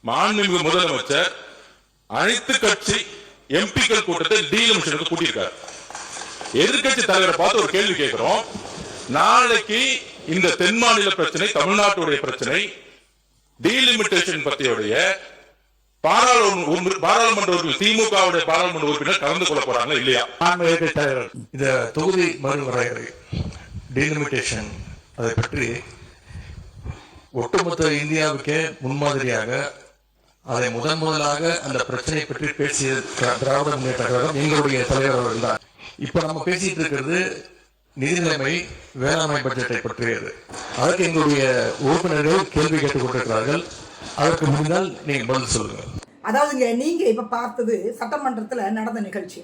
மாண்புமிகு முதலமைச்சர் அனைத்து கட்சி எம்பிக்கள் கூட்டத்தை டீலிமிட்டேஷனுக்கு கூட்டியிருக்காரு. எதிர்கட்சி தலைவரை பார்த்து ஒரு கேள்வி கேட்கிறோம். நாளைக்கு இந்த தென் மாநில பிரச்சனை, தமிழ்நாட்டுடைய பிரச்சனை, டீலிமிட்டேஷன் பற்றியுடைய பாராளுமன்ற திமுக பாராளுமன்ற உறுப்பினர் கலந்து கொள்ள போறாங்க இல்லையா? இந்த தொகுதி மறுவரையறை டீலிமிட்டேஷன் அதை பற்றி ஒட்டுமொத்த இந்தியாவுக்கே முன்மாதிரியாக அதை முதலாக அந்த பிரச்சனையை பற்றி பேசிய திராவிட முன்னேற்ற கழகம் எங்களுடைய தலைவர் அவர்கள் தான். இப்ப நம்ம பேசிட்டு இருக்கிறது நிதி நிலைமை, வேளாண்மை பட்ஜெட்டை பற்றியது. அதற்கு எங்களுடைய உறுப்பினர்கள் கேள்வி கேட்டுக் கொண்டிருக்கிறார்கள். அதற்கு முடிந்தால் நீங்க பதில் சொல்லுங்க. அதாவதுங்க, நீங்க இப்ப பார்த்தது சட்டமன்றத்துல நடந்த நிகழ்ச்சி.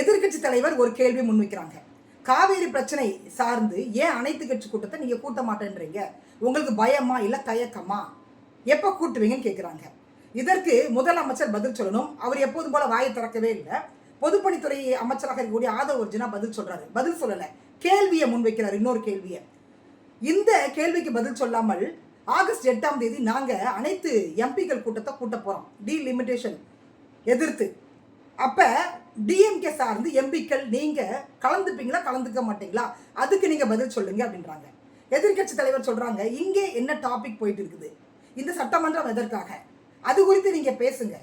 எதிர்கட்சி தலைவர் ஒரு கேள்வி முன்வைக்கிறாங்க. காவேரி பிரச்சனை சார்ந்து ஏன் அனைத்து கட்சி கூட்டத்தை நீங்க கூட்ட மாட்டேன்றீங்க? உங்களுக்கு பயமா இல்ல தயக்கமா? எப்ப கூட்டுவீங்கன்னு கேட்கிறாங்க. இதற்கு முதலமைச்சர் பதில் சொல்லணும். அவர் எப்போதும் போல வாயை திறக்கவே இல்லை. பொதுப்பணித்துறை அமைச்சராக இருக்கக்கூடிய ஆதவ் அர்ஜுனா பதில் சொல்றாரு. பதில் சொல்லல, கேள்வியை முன்வைக்கிறார். இன்னொரு கேள்வியை. இந்த கேள்விக்கு பதில் சொல்லாமல் ஆகஸ்ட் 8ஆம் தேதி நாங்க அனைத்து எம்பிக்கள் கூட்டத்தை கூட்ட போறோம், டீலிமிட்டேஷன் எதிர்த்து. அப்ப டிஎம்கே சார்ந்து எம்பிக்கள் நீங்க கலந்துப்பீங்களா கலந்துக்க மாட்டீங்களா? அதுக்கு நீங்க பதில் சொல்லுங்க அப்படின்றாங்க. எதிர்கட்சி தலைவர் சொல்றாங்க, இங்கே என்ன டாபிக் போயிட்டு இருக்குது, இந்த சட்டமன்றம் எதற்காக, அது குறித்து நீங்க பேசுங்க.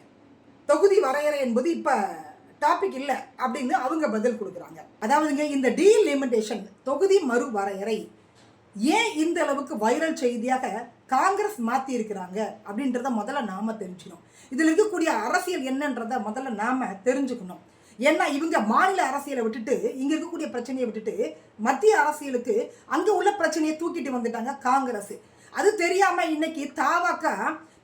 தொகுதி வரையறை என்பது இப்ப டாபிக் இல்லை அப்படின்னு அவங்க பதில் கொடுக்குறாங்க. அதாவதுங்க, இந்த டீலிமிட்டேஷன் தொகுதி மறு வரையறை ஏன் இந்த அளவுக்கு வைரல் செய்தியாக காங்கிரஸ் மாற்றி இருக்கிறாங்க அப்படின்றத முதல்ல நாம தெரிஞ்சுக்கணும். இதில் இருக்கக்கூடிய அரசியல் என்னன்றத முதல்ல நாம தெரிஞ்சுக்கணும். ஏன்னா இவங்க மாநில அரசியலை விட்டுட்டு, இங்க இருக்கக்கூடிய பிரச்சனையை விட்டுட்டு மத்திய அரசியலுக்கு அங்க உள்ள பிரச்சனையை தூக்கிட்டு வந்துட்டாங்க காங்கிரஸ். அது தெரியாம இன்னைக்கு தாவாக்க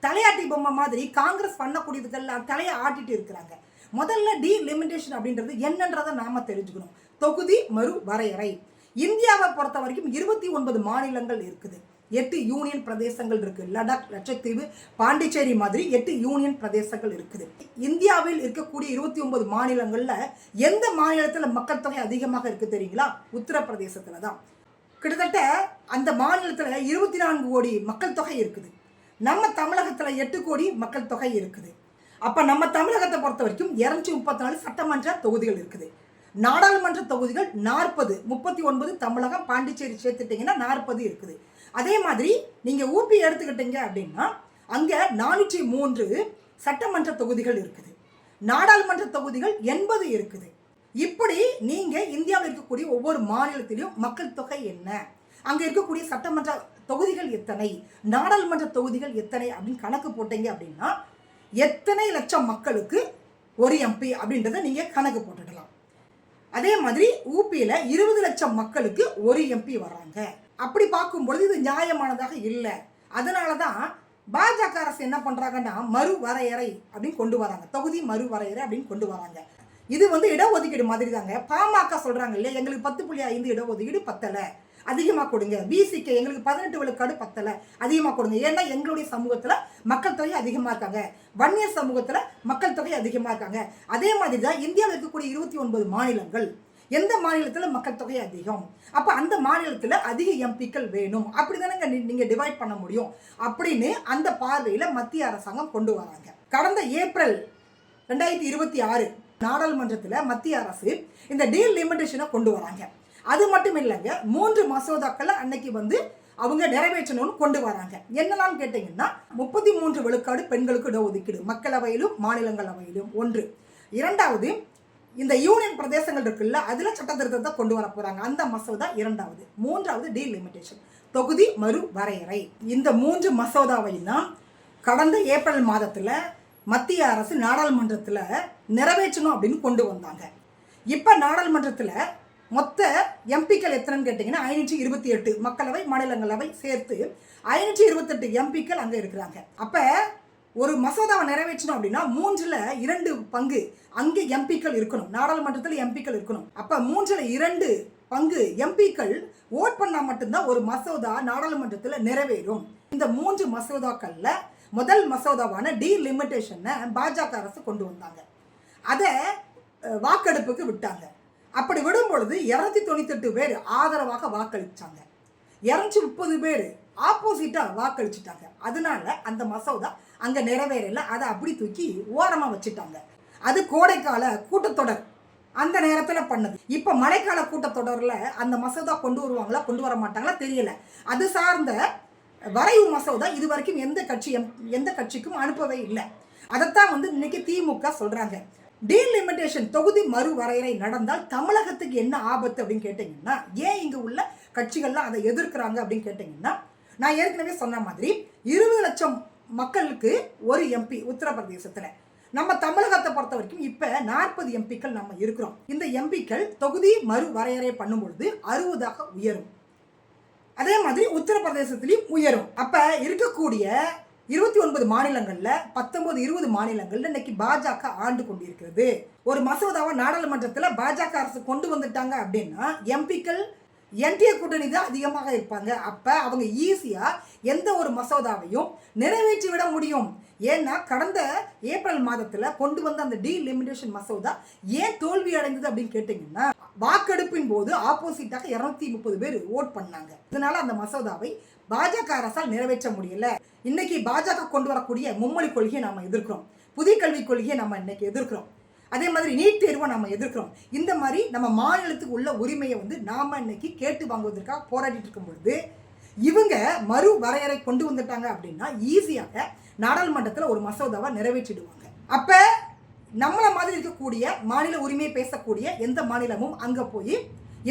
தலையாட்டி பொம்மை மாதிரி காங்கிரஸ் பண்ணக்கூடியதுக்கெல்லாம் தலையை ஆட்டிட்டு இருக்கிறாங்க. முதல்ல டீலிமிட்டேஷன் அப்படின்றது என்னன்றதை நாம தெரிஞ்சுக்கணும். தொகுதி மறு வரையறை இந்தியாவை பொறுத்த வரைக்கும் 29 மாநிலங்கள் இருக்குது. 8 யூனியன் பிரதேசங்கள் இருக்கு. லடாக், லட்சத்தீவு, பாண்டிச்சேரி மாதிரி 8 யூனியன் பிரதேசங்கள் இருக்குது. இந்தியாவில் இருக்கக்கூடிய 29 மாநிலங்கள்ல எந்த மாநிலத்துல மக்கள் தொகை அதிகமாக இருக்கு தெரியுங்களா? உத்தரப்பிரதேசத்துல தான். கிட்டத்தட்ட அந்த மாநிலத்துல 24 கோடி மக்கள் தொகை இருக்குது. நம்ம தமிழகத்துல 8 கோடி மக்கள் தொகை இருக்குது. அப்ப நம்ம தமிழகத்தை பொறுத்த வரைக்கும் 234 சட்டமன்ற தொகுதிகள் இருக்குது. நாடாளுமன்ற தொகுதிகள் 40, 39 தமிழகம், பாண்டிச்சேரி சேர்த்துட்டீங்கன்னா 40 இருக்குது. அதே மாதிரி நீங்க ஊபி எடுத்துக்கிட்டீங்க அப்படின்னா அங்க 403 சட்டமன்ற தொகுதிகள் இருக்குது. நாடாளுமன்ற தொகுதிகள் 80 இருக்குது. இப்படி நீங்க இந்தியாவில் இருக்கக்கூடிய ஒவ்வொரு மாநிலத்திலும் மக்கள் தொகை என்ன, அங்க இருக்கக்கூடிய சட்டமன்ற தொகுதிகள் எத்தனை, நாடாளுமன்ற தொகுதிகள் எத்தனை அப்படின்னு கணக்கு போட்டீங்க அப்படின்னா எத்தனை லட்சம் மக்களுக்கு ஒரு எம்பி அப்படின்றத நீங்க கணக்கு போட்டுடலாம். அதே மாதிரி ஊபியில 20 லட்சம் மக்களுக்கு ஒரு எம்பி வர்றாங்க. அப்படி பார்க்கும்பொழுது இது நியாயமானதாக இல்லை. அதனாலதான் பாஜக அரசு என்ன பண்றாங்கன்னா மறு வரையறை அப்படின்னு கொண்டு வராங்க. தொகுதி மறு வரையறை அப்படின்னு கொண்டு வராங்க. இது இடஒதுக்கீடு மாதிரி தாங்க. பாமக சொல்றாங்க இல்லையா, எங்களுக்கு 10.5 இடஒதுக்கீடு பத்தல, அதிகமாக கொடுங்க. பிசிக்கு எங்களுக்கு 18 விழுக்காடு பத்தல, அதிகமாக கொடுங்க. ஏன்னா எங்களுடைய சமூகத்துல மக்கள் தொகை அதிகமா இருக்காங்க, வன்னியர் சமூகத்துல மக்கள் தொகை அதிகமா இருக்காங்க. அதே மாதிரி தான் இந்தியாவில் இருக்கக்கூடிய 29 மாநிலங்கள், எந்த மாநிலத்துல மக்கள் தொகை அதிகம், அப்ப அந்த மாநிலத்துல அதிக எம்பிக்கள் வேணும், அப்படிதானங்க நீங்க டிவைட் பண்ண முடியும் அப்படின்னு அந்த பார்வையில மத்திய அரசாங்கம் கொண்டு வராங்க. கடந்த ஏப்ரல் 2026 நாடாளுமன்றத்துல மத்திய அரசு இந்த டீலிமிட்டேஷனை கொண்டு வராங்க. அது மட்டும் இல்லைங்க, 3 மசோதாக்களை அன்னைக்கு அவங்க நிறைவேற்றணும்னு கொண்டு வராங்க. என்னெல்லாம் கேட்டீங்கன்னா 33 விழுக்காடு பெண்களுக்கு இடஒதுக்கீடு மக்களவையிலும் மாநிலங்களவையிலும் ஒன்று. இரண்டாவது, இந்த யூனியன் பிரதேசங்கள் இருக்குல்ல, அதுல சட்ட திருத்தத்தை கொண்டு வர போறாங்க, அந்த மசோதா இரண்டாவது. மூன்றாவது டீலிமிட்டேஷன் தொகுதி மறு வரையறை. இந்த 3 மசோதாவையும் கடந்த ஏப்ரல் மாதத்துல மத்திய அரசு நாடாளுமன்றத்துல நிறைவேற்றணும் அப்படின்னு கொண்டு வந்தாங்க. இப்ப நாடாளுமன்றத்துல மொத்த எம்பிக்கள் எத்தனைன்னு கேட்டீங்கன்னா 528, மக்களவை மாநிலங்களவை சேர்த்து 528 எம்பிக்கள் அங்க இருக்கிறாங்க. அப்ப ஒரு மசோதாவை நிறைவேற்றணும் அப்படின்னா 2 பங்கு அங்கே எம்பிக்கள் இருக்கணும், நாடாளுமன்றத்தில் எம்பிக்கள் இருக்கணும். அப்ப 2 பங்கு எம்பிக்கள் ஓட் பண்ணா மட்டும்தான் ஒரு மசோதா நாடாளுமன்றத்தில் நிறைவேறும். இந்த 3 மசோதாக்கள்ல முதல் மசோதாவான டீலிமிட்டேஷனை பாஜக அரசு கொண்டு வந்தாங்க. அதை வாக்கெடுப்புக்கு விட்டாங்க. அப்படி விடும் பொழுது 298 பேர் ஆதரவாக வாக்களிச்சாங்க, 230 பேர் ஆப்போசிட்டா வாக்களிச்சுட்டாங்க. அதனால அந்த மசோதா அங்கே நிறைவேறல, அதை அப்படி தூக்கி ஓரமாக வச்சுட்டாங்க. அது கோடைக்கால கூட்டத்தொடர் அந்த நேரத்தில் பண்ணது. இப்போ மழைக்கால கூட்டத்தொடரில் அந்த மசோதா கொண்டு வருவாங்களா கொண்டு வர மாட்டாங்களா தெரியல. அது சார்ந்த வரைவு மசோதா இது வரைக்கும் எந்த கட்சிக்கும் அனுப்பவே இல்லை. அதைத்தான் வந்து இன்னைக்கு திமுக சொல்றாங்க. டீலிமிட்டேஷன் தொகுதி மறு வரையறை நடந்தால் தமிழகத்துக்கு என்ன ஆபத்து அப்படின்னு கேட்டீங்கன்னா, ஏன் இங்க உள்ள கட்சிகள்லாம் அதை எதிர்க்கிறாங்க அப்படின்னு கேட்டீங்கன்னா, நான் ஏற்கனவே சொன்ன மாதிரி 20 லட்சம் மக்களுக்கு ஒரு எம்பி உத்தரப்பிரதேசத்துல. நம்ம தமிழகத்தை பொறுத்த வரைக்கும் இப்ப 40 எம்பிக்கள் நம்ம இருக்கிறோம். இந்த எம்பிக்கள் தொகுதி மறு வரையறை பண்ணும் பொழுது 60ஆக உயரும். அதே மாதிரி உத்தரப்பிரதேசத்திலையும் உயரும். அப்ப இருக்கக்கூடிய 29 மாநிலங்கள்ல 19-20 மாநிலங்கள்ல இன்னைக்கு பாஜக ஆண்டு கொண்டிருக்கிறது. ஒரு மசோதாவை நாடாளுமன்றத்தில் பாஜக அரசு கொண்டு வந்துட்டாங்க அப்படின்னா எம்பிக்கள் என்டிஏ கூட்டணி தான் அதிகமாக இருப்பாங்க. அப்ப அவங்க ஈஸியா எந்த ஒரு மசோதாவையும் நிறைவேற்றி விட முடியும். ஏன்னா கடந்த ஏப்ரல் மாதத்துல கொண்டு வந்த அந்த டீலிமிட்டேஷன் மசோதா ஏன் தோல்வி அடைந்தது அப்படின்னு கேட்டீங்கன்னா, வாக்கெடுப்பின் போது ஆப்போசிட்டாக 230 பேர் ஓட் பண்ணாங்க. இதனால அந்த மசோதாவை பாஜக அரசால் நிறைவேற்ற முடியல. இன்னைக்கு பாஜக கொண்டு வரக்கூடிய மும்மொழி கொள்கையை நாம எதிர்க்கிறோம். புதிய கல்விக் கொள்கையை நம்ம இன்னைக்கு எதிர்க்கிறோம். அதே மாதிரி நீட் தேர்வை நம்ம எதிர்க்கிறோம். இந்த மாதிரி நம்ம மாநிலத்துக்கு உள்ள உரிமையை வந்து நாம இன்னைக்கு கேட்டு வாங்குவதற்காக போராடிட்டு இருக்கும் பொழுது இவங்க மறு வரையறை கொண்டு வந்துட்டாங்க அப்படின்னா ஈஸியாக நாடாளுமன்றத்தில் ஒரு மசோதாவை நிறைவேற்றிடுவாங்க. அப்ப நம்மள மாதிரி இருக்கக்கூடிய மாநில உரிமையை பேசக்கூடிய எந்த மாநிலமும் அங்க போய்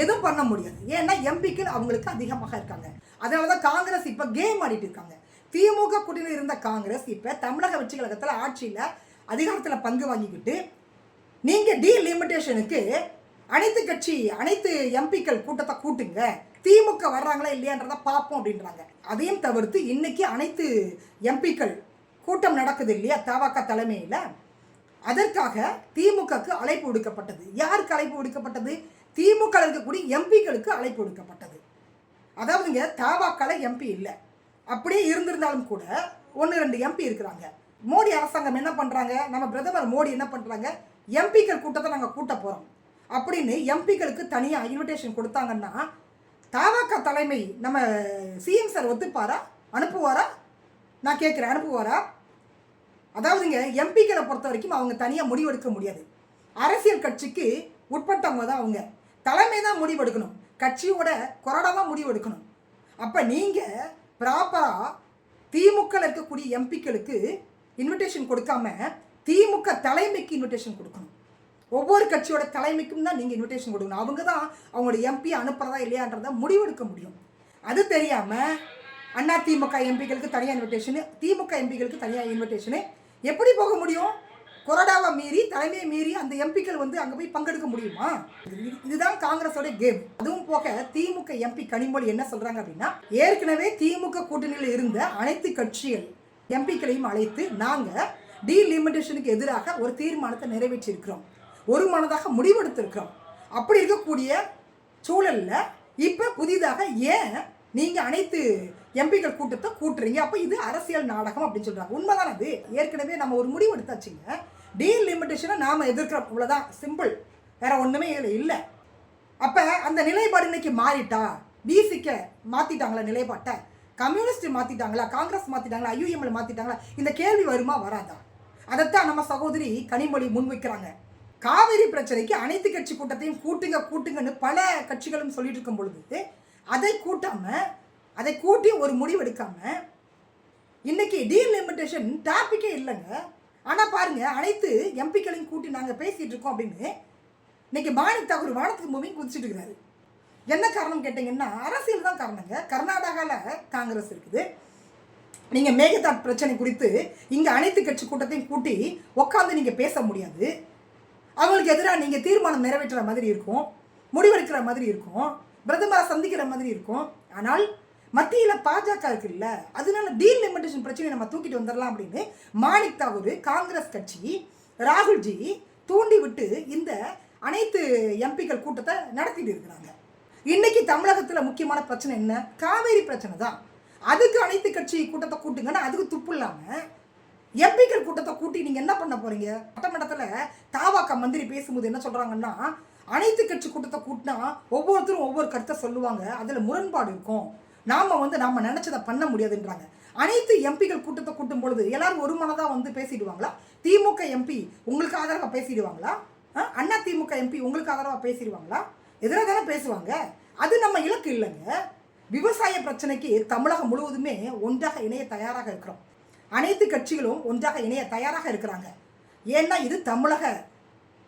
எதுவும் பண்ண முடியாது. ஏன்னா எம்பிக்கள் அவங்களுக்கு அதிகமாக இருக்காங்க. அதனாலதான் காங்கிரஸ் இப்ப கேம் ஆடிட்டு இருக்காங்க. திமுக கூட்டணியில் இருந்த காங்கிரஸ் இப்ப தமிழக வெற்றி கழகத்தில் ஆட்சியில அதிகாரத்தில் பங்கு வாங்கிக்கிட்டு நீங்க டீலிமிட்டேஷனுக்கு அனைத்து எம்பிக்கள் கூட்டத்தை கூட்டுங்க, திமுக வர்றாங்களா இல்லையான்றத பார்ப்போம் அப்படின்றாங்க. அதையும் தவிர்த்து இன்னைக்கு அனைத்து எம்பிக்கள் கூட்டம் நடக்குது இல்லையா தவக தலைமையில், அதற்காக திமுகக்கு அழைப்பு விடுக்கப்பட்டது. யாருக்கு அழைப்பு விடுக்கப்பட்டது? திமுக இருக்கக்கூடிய எம்பிக்களுக்கு அழைப்பு விடுக்கப்பட்டது. அதாவதுங்க தவகல எம்பி இல்லை, அப்படியே இருந்திருந்தாலும் கூட 1-2 எம்பி இருக்கிறாங்க. மோடி அரசாங்கம் என்ன பண்றாங்க, நம்ம பிரதமர் மோடி என்ன பண்றாங்க, எம்பிக்கள் கூட்டத்தை நாங்கள் கூட்ட போறோம் அப்படின்னு எம்பிக்களுக்கு தனியாக இன்விடேஷன் கொடுத்தாங்கன்னா தவக தலைமை நம்ம சிஎம் சார் ஒத்துப்பாரா, அனுப்புவாரா? நான் கேட்குறேன், அனுப்புவாரா? அதாவதுங்க எம்பிக்களை பொறுத்த வரைக்கும் அவங்க தனியாக முடிவெடுக்க முடியாது. அரசியல் கட்சிக்கு உட்பட்டவங்க தான் அவங்க. தலைமை தான் முடிவெடுக்கணும், கட்சியோட கொறடா தான் முடிவெடுக்கணும். அப்போ நீங்கள் ப்ராப்பராக திமுக இருக்கக்கூடிய எம்பிக்களுக்கு இன்விடேஷன் கொடுக்காம திமுக தலைமைக்கு இன்விடேஷன் கொடுக்கணும். ஒவ்வொரு கட்சியோட தலைமைக்கும் தான் நீங்கள் இன்விடேஷன் கொடுக்கணும். அவங்க தான் அவங்களோட எம்பி அனுப்புறதா இல்லையான்றதை முடிவெடுக்க முடியும். அது தெரியாமல் அண்ணா திமுக எம்பிக்களுக்கு தனியாக இன்விடேஷனு, திமுக எம்பிக்களுக்கு தனியாக இன்விடேஷனு எப்படி போக முடியும்? கொறடாவை மீறி தலைமையை மீறி அந்த எம்பிக்கள் வந்து அங்கே போய் பங்கெடுக்க முடியுமா? இதுதான் காங்கிரஸோட கேம். அதுவும் போக திமுக எம்பி கனிமொழி என்ன சொல்றாங்க அப்படின்னா, ஏற்கனவே திமுக கூட்டணியில் இருந்த அனைத்து கட்சிகள் எம்பிக்களையும் அழைத்து நாங்கள் டீலிமிட்டேஷனுக்கு எதிராக ஒரு தீர்மானத்தை நிறைவேற்றியிருக்கிறோம், ஒரு மனதாக முடிவெடுத்திருக்கிறோம். அப்படி இருக்கக்கூடிய சூழலில் இப்போ புதிதாக ஏன் நீங்கள் அனைத்து எம்பிக்கள் கூட்டத்தை கூட்டுறீங்க? அப்போ இது அரசியல் நாடகம் அப்படின்னு சொல்கிறாங்க. உண்மைதான். அது ஏற்கனவே நம்ம ஒரு முடிவு எடுத்தாச்சுங்க. டீலிமிட்டேஷனை நாம் எதிர்க்கிறோம், இவ்வளோதான், சிம்பிள், வேற ஒன்றுமே இதில் இல்லை. அப்போ அந்த நிலைப்பாடு இன்னைக்கு மாறிட்டா? பிசிக்க மாற்றிட்டாங்களா நிலைப்பாட்டை? கம்யூனிஸ்ட் மாற்றிட்டாங்களா? காங்கிரஸ் மாற்றிட்டாங்களா? ஐயுஎம்எல் மாற்றிட்டாங்களா? இந்த கேள்வி வருமா வராதா? அதைத்தான் நம்ம சகோதரி கனிமொழி முன்வைக்கிறாங்க. காவிரி பிரச்சனைக்கு அனைத்து கட்சி கூட்டத்தையும் கூட்டுங்கன்னு பல கட்சிகளும் சொல்லிட்டு இருக்கும் பொழுது அதை கூட்டி ஒரு முடிவு எடுக்காம இன்னைக்கு டீலிமிட்டேஷன் டாபிக்கே இல்லைங்க. ஆனால் பாருங்க, அனைத்து எம்பிக்களையும் கூட்டி நாங்கள் பேசிட்டு இருக்கோம் அப்படின்னு இன்னைக்கு மாணிக் தாக்கூர் வானத்துக்கு பூமி குதிச்சுட்டு இருக்கிறாரு. என்ன காரணம் கேட்டீங்கன்னா அரசியல் தான் காரணங்க. கர்நாடகாவில் காங்கிரஸ் இருக்குது. நீங்கள் மேகதாட் பிரச்சனை குறித்து இங்கே அனைத்து கட்சி கூட்டத்தையும் கூட்டி உட்காந்து நீங்கள் பேச முடியாது. அவங்களுக்கு எதிராக நீங்கள் தீர்மானம் நிறைவேற்றுற மாதிரி இருக்கும், முடிவெடுக்கிற மாதிரி இருக்கும், பிரதமரை சந்திக்கிற மாதிரி இருக்கும். ஆனால் மத்தியில் பாஜக இருக்குல்ல, அதனால டீலிமிட்டேஷன் பிரச்சனையை நம்ம தூக்கிட்டு வந்துடலாம் அப்படின்னு மாணிக் தாக்கூர், காங்கிரஸ் கட்சி, ராகுல்ஜி தூண்டி விட்டு இந்த அனைத்து எம்பிக்கள் கூட்டத்தை நடத்திட்டு இருக்கிறாங்க. இன்னைக்கு தமிழகத்தில் முக்கியமான பிரச்சனை என்ன? காவேரி பிரச்சனை தான். அதுக்கு அனைத்து கட்சி கூட்டத்தை கூட்டுங்கன்னா அதுக்கு துப்பு இல்லாமல் எம்பிக்கள் கூட்டத்தை கூட்டி நீங்கள் என்ன பண்ண போறீங்க? சட்டமன்றத்தில் தாவாக்கா மந்திரி பேசும்போது என்ன சொல்கிறாங்கன்னா, அனைத்து கட்சி கூட்டத்தை கூட்டினா ஒவ்வொருத்தரும் ஒவ்வொரு கருத்தை சொல்லுவாங்க, அதில் முரண்பாடு இருக்கும், நாம வந்து நாம நினைச்சதை பண்ண முடியாதுன்றாங்க. அனைத்து எம்பிகள் கூட்டத்தை கூட்டும் பொழுது எல்லாரும் ஒரு மனதா வந்து பேசிடுவாங்களா? திமுக எம்பி உங்களுக்கு ஆதரவா பேசிடுவாங்களா? அண்ணா திமுக எம்பி உங்களுக்கு ஆதரவா பேசிடுவாங்களா? எதிராக தானே பேசுவாங்க. அது நம்ம இலக்கு இல்லைங்க. விவசாய பிரச்சனைக்கு தமிழகம் முழுவதுமே ஒன்றாக இணைய தயாராக இருக்கிறோம். அனைத்து கட்சிகளும் ஒன்றாக இணைய தயாராக இருக்கிறாங்க. ஏன்னா இது தமிழக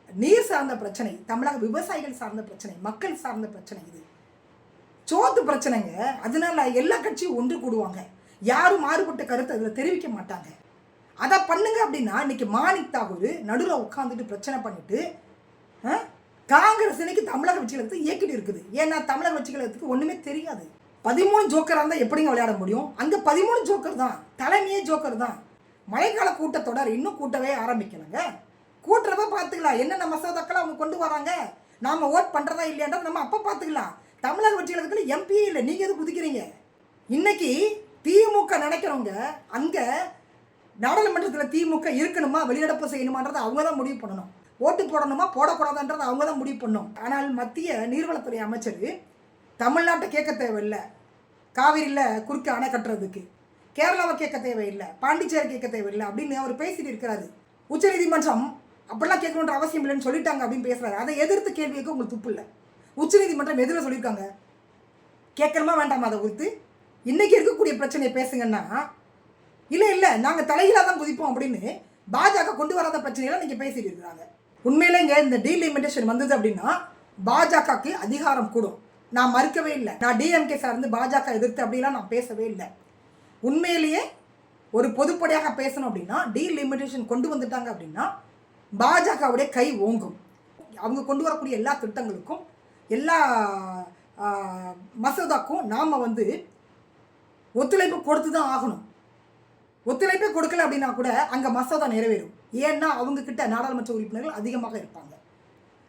நீர் சார்ந்த பிரச்சனை, தமிழக விவசாயிகள் சார்ந்த பிரச்சனை, மக்கள் சார்ந்த பிரச்சனை, இது சோத்து பிரச்சனைங்க. அதனால எல்லா கட்சியும் ஒன்று கூடுவாங்க. யாரும் மாறுபட்ட கருத்தை அதில் தெரிவிக்க மாட்டாங்க. அதை பண்ணுங்க அப்படின்னா இன்னைக்கு மாணிக் தாகூர் நடுவில் உட்காந்துட்டு பிரச்சனை பண்ணிட்டு காங்கிரஸ் இன்னைக்கு தமிழக வெற்றிகளுக்கு இயக்கிட்டு இருக்குது. ஏன்னா தமிழக வெற்றிகளுக்கு ஒன்றுமே தெரியாது. 13 ஜோக்கராக இருந்தால் எப்படிங்க விளையாட முடியும்? அங்கே 13 ஜோக்கர் தான், தலைமையே ஜோக்கர் தான். மழைக்கால கூட்டத்தொடர் இன்னும் கூட்டவே ஆரம்பிக்கணுங்க. கூட்டுறப்ப பார்த்துக்கலாம் என்னென்ன மசோதாக்களை அவங்க கொண்டு வராங்க, நாம் ஓட் பண்ணுறதா இல்லையான்றது நம்ம அப்போ பார்த்துக்கலாம். தமிழக வெற்றிகளுக்கு எம்பியே இல்லை, நீங்கள் எது குதிக்கிறீங்க? இன்னைக்கு திமுக நினைக்கிறவங்க அங்கே நாடாளுமன்றத்தில் திமுக இருக்கணுமா வெளிநடப்பு செய்யணுமான்றதை அவங்க தான் முடிவு பண்ணணும். ஓட்டு போடணுமா போடக்கூடாதுன்றதை அவங்க தான் முடிவு பண்ணணும். ஆனால் மத்திய நீர்வளத்துறை அமைச்சர் தமிழ்நாட்டை கேட்க தேவையில்லை, காவிரியில் குறுக்க அணை கட்டுறதுக்கு கேரளாவை கேட்க தேவையில்லை, பாண்டிச்சேரி கேட்க தேவையில்லை அப்படின்னு அவர் பேசிட்டு இருக்கிறாரு. உச்சநீதிமன்றம் அப்படிலாம் கேட்கணுன்ற அவசியம் இல்லைன்னு சொல்லிட்டாங்க அப்படின்னு பேசுறாரு. அதை எதிர்த்து கேள்வி கேட்க உங்களுக்கு துப்பு இல்லை. உச்சநீதிமன்றம் எதிர சொல்லியிருக்காங்க, கேட்கணுமா வேண்டாமா அதை குறித்து இன்னைக்கு இருக்கக்கூடிய பிரச்சனையை பேசுங்கன்னா இல்லை நாங்கள் தலையிலாக தான் குதிப்போம் அப்படின்னு பாஜக கொண்டு வராத பிரச்சனையெல்லாம் நீங்கள் பேசிட்டு இருக்கிறாங்க. உண்மையிலேங்க இந்த டீலிமிட்டேஷன் வந்தது அப்படின்னா பாஜகவுக்கு அதிகாரம் கூடும். நான் மறுக்கவே இல்லை. நான் டிஎம்கே சார்ந்து பாஜக எதிர்த்து அப்படிலாம் நான் பேசவே இல்லை. உண்மையிலேயே ஒரு பொதுப்படையாக பேசணும் அப்படின்னா டீலிமிட்டேஷன் கொண்டு வந்துட்டாங்க அப்படின்னா பாஜகவுடைய கை ஓங்கும். அவங்க கொண்டு வரக்கூடிய எல்லா திட்டங்களுக்கும் எல்லா மசோதாக்கும் நாம் வந்து ஒத்துழைப்பு கொடுத்து தான் ஆகணும். ஒத்துழைப்பே கொடுக்கல அப்படின்னா கூட அங்கே மசோதா நிறைவேறும். ஏன்னா அவங்கக்கிட்ட நாடாளுமன்ற உறுப்பினர்கள் அதிகமாக இருப்பாங்க.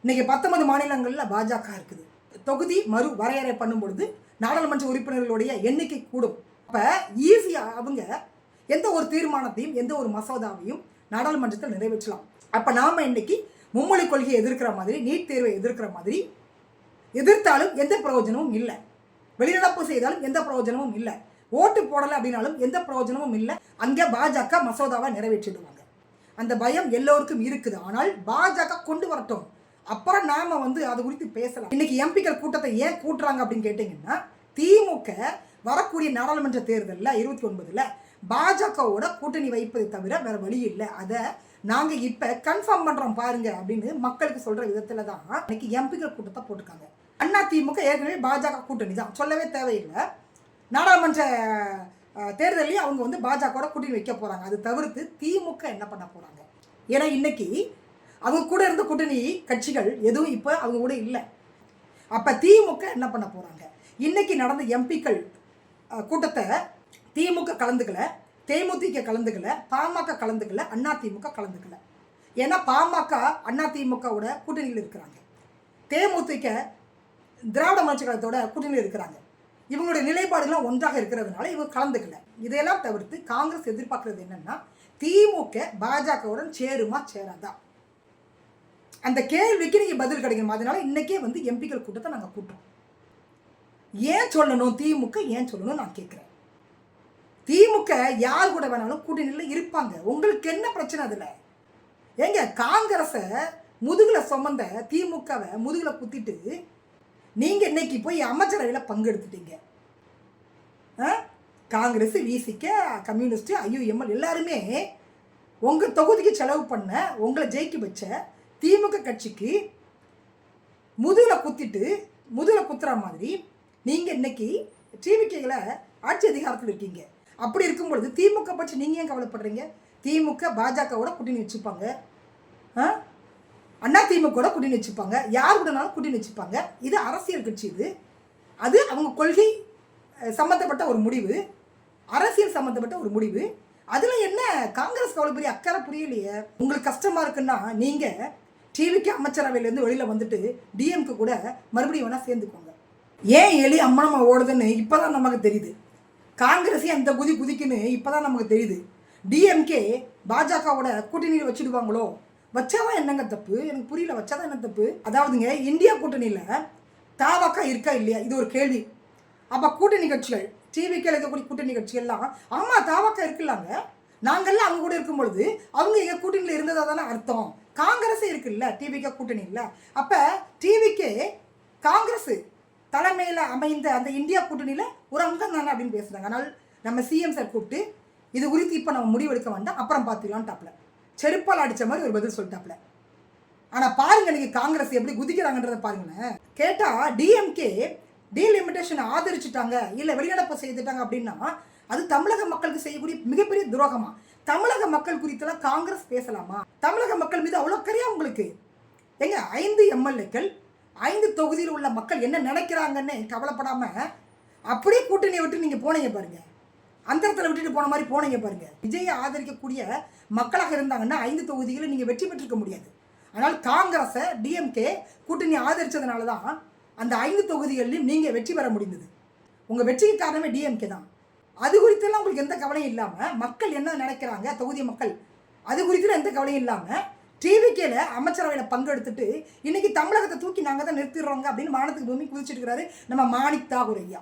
இன்றைக்கி 19 மாநிலங்களில் பாஜக இருக்குது. தொகுதி மறு வரையறை பண்ணும் பொழுது நாடாளுமன்ற உறுப்பினர்களுடைய எண்ணிக்கை கூடும். அப்போ ஈஸியாக அவங்க எந்த ஒரு தீர்மானத்தையும் எந்த ஒரு மசோதாவையும் நாடாளுமன்றத்தில் நிறைவேற்றலாம். அப்போ நாம் இன்னைக்கு மும்மொழி கொள்கையை எதிர்க்கிற மாதிரி, நீட் தேர்வை எதிர்க்கிற மாதிரி எதிர்த்தாலும் எந்த பிரயோஜனமும் இல்லை, வெளிநடப்பு செய்தாலும் எந்த பிரயோஜனமும் இல்லை, ஓட்டு போடலை அப்படின்னாலும் எந்த பிரயோஜனமும் இல்லை. அங்கே பாஜக மசோதாவை நிறைவேற்றிடுவாங்க. அந்த பயம் எல்லோருக்கும் இருக்குது. ஆனால் பாஜக கொண்டு வரட்டும், அப்புறம் நாம் வந்து அது குறித்து பேசலாம். இன்னைக்கு எம்பிக்கள் கூட்டத்தை ஏன் கூட்டுறாங்க அப்படின்னு கேட்டிங்கன்னா திமுக வரக்கூடிய நாடாளுமன்ற தேர்தலில் 29 பாஜகவோட கூட்டணி வைப்பதை தவிர வேறு வழி இல்லை. அதை நாங்கள் இப்போ கன்ஃபார்ம் பண்ணுறோம் பாருங்க அப்படின்னு மக்களுக்கு சொல்கிற விதத்தில் தான் இன்னைக்கு எம்பிக்கள் கூட்டத்தை போட்டிருக்காங்க. அண்ணா திமுக ஏற்கனவே பாஜக கூட்டணி தான், சொல்லவே தேவையில்லை. நாடாளுமன்ற தேர்தலையும் அவங்க வந்து பாஜகவோட கூட்டணி வைக்க போகிறாங்க. அது தவிர்த்து திமுக என்ன பண்ண போகிறாங்க? ஏன்னா இன்னைக்கு அவங்க கூட இருந்த கூட்டணி கட்சிகள் எதுவும் இப்போ அவங்க கூட இல்லை. அப்போ திமுக என்ன பண்ண போகிறாங்க? இன்னைக்கு நடந்த எம்பிக்கள் கூட்டத்தை திமுக கலந்துக்கல, தேமுதிக கலந்துக்கல, பாமக கலந்துக்கல, அண்ணா திமுக கலந்துக்கல. ஏன்னா பாமக அண்ணா திமுகவோட கூட்டணியில் இருக்கிறாங்க, தேமுதிக திராவிட முன்னேற்றக் கழகத்தோட கூட்டணியில் இருக்கிறாங்க. இவங்களுடைய நிலைப்பாடுகள்லாம் ஒன்றாக இருக்கிறதுனால இவங்க கலந்துக்கல. இதையெல்லாம் தவிர்த்து காங்கிரஸ் எதிர்பார்க்கறது என்னன்னா திமுக பாஜகவுடன் சேருமா சேராதா, அந்த கேள்விக்கு நீங்கள் பதில் கிடைக்கணும். அதனால இன்னைக்கே வந்து எம்பிக்கள் கூட்டத்தை நாங்கள் கூட்டுறோம். ஏன் சொல்லணும் திமுக, ஏன் சொல்லணும் நான் கேட்குறேன். திமுக யார் கூட வேணாலும் கூட்டணியில் இருப்பாங்க. உங்களுக்கு என்ன பிரச்சனை அதில்? ஏங்க காங்கிரஸை முதுகில் சுமந்த திமுகவை முதுகில் குத்திட்டு நீங்கள் இன்னைக்கு போய் அமைச்சரவையில் பங்கெடுத்துட்டீங்க. காங்கிரஸ், விசிக, கம்யூனிஸ்ட், ஐயுஎம்எல் எல்லாருமே உங்கள் தொகுதிக்கு செலவு பண்ண, உங்களை ஜெயிக்க வச்ச திமுக கட்சிக்கு முதுகில் குத்திட்டு முதுகில் குத்துற மாதிரி நீங்கள் இன்னைக்கு டிவிக்கைகளை ஆட்சி அதிகாரத்தில் இருக்கீங்க. அப்படி இருக்கும் பொழுது திமுக பற்றி நீங்கள் ஏன் கவலைப்படுறீங்க? திமுக பாஜகவோட கூட்டணி வச்சுப்பாங்க, அண்ணா திமுகவோட கூட்டணி வச்சுப்பாங்க, யார் கூடனாலும் கூட்டணி வச்சுப்பாங்க. இது அரசியல் கட்சி, அது அவங்க கொள்கை சம்மந்தப்பட்ட ஒரு முடிவு, அரசியல் சம்மந்தப்பட்ட ஒரு முடிவு. அதில் என்ன காங்கிரஸ் கவலை பெரிய அக்கறை புரியலையே. உங்களுக்கு கஷ்டமாக இருக்குன்னா நீங்கள் டிவிக்கு அமைச்சரவையிலேருந்து வெளியில் வந்துட்டு டிஎம்கே கூட மறுபடியும் வேணால் சேர்ந்துக்கோங்க. ஏன் எலி அம்மனமா ஓடுதுன்னு இப்போ தான் நமக்கு தெரியுது. காங்கிரஸே அந்த குதிக்குன்னு இப்போ தான் நமக்கு தெரியுது. டிஎம்கே பாஜகவோட கூட்டணியில் வச்சுடுவாங்களோ? வச்சாதான் என்னங்க தப்பு? எனக்கு புரியல, வச்சாதான் என்ன தப்பு? அதாவதுங்க இந்தியா கூட்டணியில் தாவாக்கா இருக்கா இல்லையா, இது ஒரு கேள்வி. அப்போ கூட்டணி கட்சிகள் டிவிக்கு இருக்கக்கூடிய கூட்டணி கட்சிகள்லாம் ஆமாம் தாவக்க இருக்குல்லாங்க, நாங்கள்லாம் அவங்க கூட இருக்கும் பொழுது அவங்க எங்கள் கூட்டணியில் இருந்ததாக தானே அர்த்தம். காங்கிரஸே இருக்குல்ல டிவிக்கு கூட்டணி இல்லை. அப்போ டிவிக்கு காங்கிரஸ் தலைமையில் அமைந்த அந்த இந்தியா கூட்டணியில் ஒரு அங்கம் தானே அப்படின்னு பேசுகிறாங்க. ஆனால் நம்ம சிஎம் சார் கூப்பிட்டு இது குறித்து இப்போ நம்ம முடிவெடுக்க வேண்டாம், அப்புறம் பார்த்துக்கலான்னு டாப்ல செருப்பால் அடித்த மாதிரி ஒரு பதில் சொல்லிட்டாப்ல. ஆனால் பாருங்க நீங்கள் காங்கிரஸ் எப்படி குதிக்கிறாங்கன்றதை பாருங்களேன். கேட்டால் டிஎம்கே டீலிமிட்டேஷன் ஆதரிச்சுட்டாங்க, இல்லை வெளிநடப்பு செய்துட்டாங்க அப்படின்னா அது தமிழக மக்களுக்கு செய்யக்கூடிய மிகப்பெரிய துரோகமா? தமிழக மக்கள் குறித்தெல்லாம் காங்கிரஸ் பேசலாமா? தமிழக மக்கள் மீது அவ்வளோ கரையா உங்களுக்கு? எங்க 5 எம்எல்ஏக்கள் 5 தொகுதியில் உள்ள மக்கள் என்ன நினைக்கிறாங்கன்னு கவலைப்படாம அப்படியே கூட்டணியை விட்டு நீங்கள் போனீங்க பாருங்க, அந்தரத்தில் விட்டுட்டு போன மாதிரி போனீங்க பாருங்க. விஜயை ஆதரிக்கக்கூடிய மக்களாக இருந்தாங்கன்னா 5 தொகுதிகளை நீங்கள் வெற்றி பெற்றிருக்க முடியாது. ஆனால் காங்கிரஸை டிஎம்கே கூட்டணி ஆதரித்ததுனால தான் அந்த 5 தொகுதிகளிலும் நீங்கள் வெற்றி பெற முடிந்தது. உங்கள் வெற்றிக்கு காரணமே டிஎம்கே தான். அது குறித்தெல்லாம் உங்களுக்கு எந்த கவலையும் இல்லாமல், மக்கள் என்ன நினைக்கிறாங்க தொகுதி மக்கள் அது குறித்து எந்த கவலையும் இல்லாமல் டிவிகேல அமைச்சரவையில் பங்கெடுத்துட்டு இன்னைக்கு தமிழகத்தை தூக்கி நாங்கள் தான் நிறுத்திடுறோங்க அப்படின்னு வானத்துக்கு பூமி குதிச்சுட்டு இருக்கிறாரு நம்ம மாணிக் தாகூர் ஐயா.